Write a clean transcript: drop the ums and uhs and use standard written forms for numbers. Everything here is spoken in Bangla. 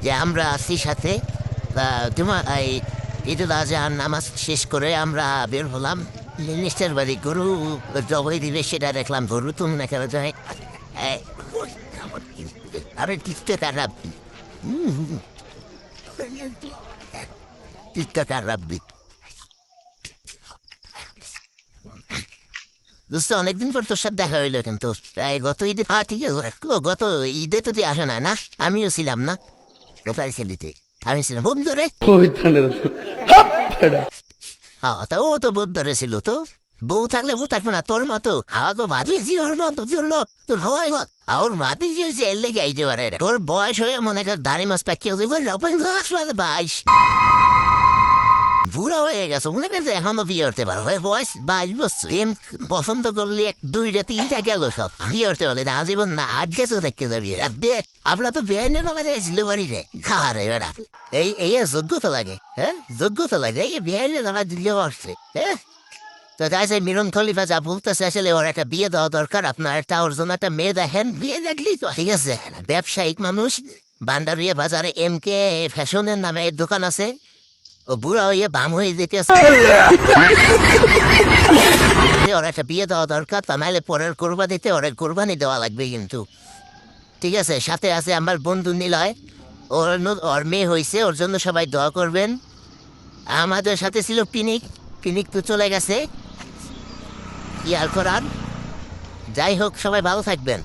যে আমরা আছি সাথে। তোমার এই ঈদুল আজহার নামাজ শেষ করে আমরা বের হলাম নিশ্চের বাড়ি। গরু জবাই দিলে সেটা দেখলাম, গরু তুমি না কেন যায় আরে টিকতে তারা টিকতে তারা দোস্ত অনেকদিন পর তোর সাথে দেখা হইলো, কিন্তু গত ঈদে ঠিক আছে, গত ঈদে তো তুই আসে না, আমিও ছিলাম না। কোথায় ছিলিতে? আমি ছিলাম বন্ধুরে। তা ও তো বন্ধুরে ছিল। তো বউ থাকলে বউ থাকবে না তোর মতো খাওয়া তো ভাবিয়েছি ওর মতো জন্য তোর হওয়াই মত ওর মাতি যে এর লেগে আইতে পারে। তোর বয়স হয়ে মনে কর দাড়ি মাছ পাকিয়ে বাইশ বুড়া হয়ে গেছে, মনে করছে এখনো বিয়ে করতে পারো। বয়স 22 বছর। প্রেম পছন্দ করলে 2টা 3টা গেল সব বিয়ে করতে পারলে না আজীবন না। আজ গেছে দেখতে যাবি দেখ আমরা তো বেআইনের নামে ছিল বাড়িরে খাওয়া রে বেড়া। এই যোগ্যতা লাগে, হ্যাঁ যোগ্যতা লাগে। এই বেআইনের নামে দিলে আসছে। হ্যাঁ তো তাই সেই মিলন খলিফা যা বলতেছে আসলে ওর একটা বিয়ে দেওয়া দরকার। আপনার একটা ওর জন্য একটা মেয়ে দেখেন, বিয়ে দেখলেই তো ঠিক আছে। ব্যবসায়িক মানুষ, বান্ডারিয়া বাজারে MK ফ্যাশনের নামে দোকান আছে। ও বুড়া হইয়া বাম হয়ে যেতেছে, ওর একটা বিয়ে দেওয়া দরকার। তা নাহলে পরের কোরবানিতে ওর কোরবানি দেওয়া লাগবে কিন্তু। ঠিক আছে, সাথে আছে আমার বন্ধু নিলয়, ওর মেয়ে হয়েছে, ওর জন্য সবাই দোয়া করবেন। আমাদের সাথে ছিল পিনিক, পিনিক তো চলে গেছে, কি আর করার। যাই হোক সবাই ভালো থাকবেন।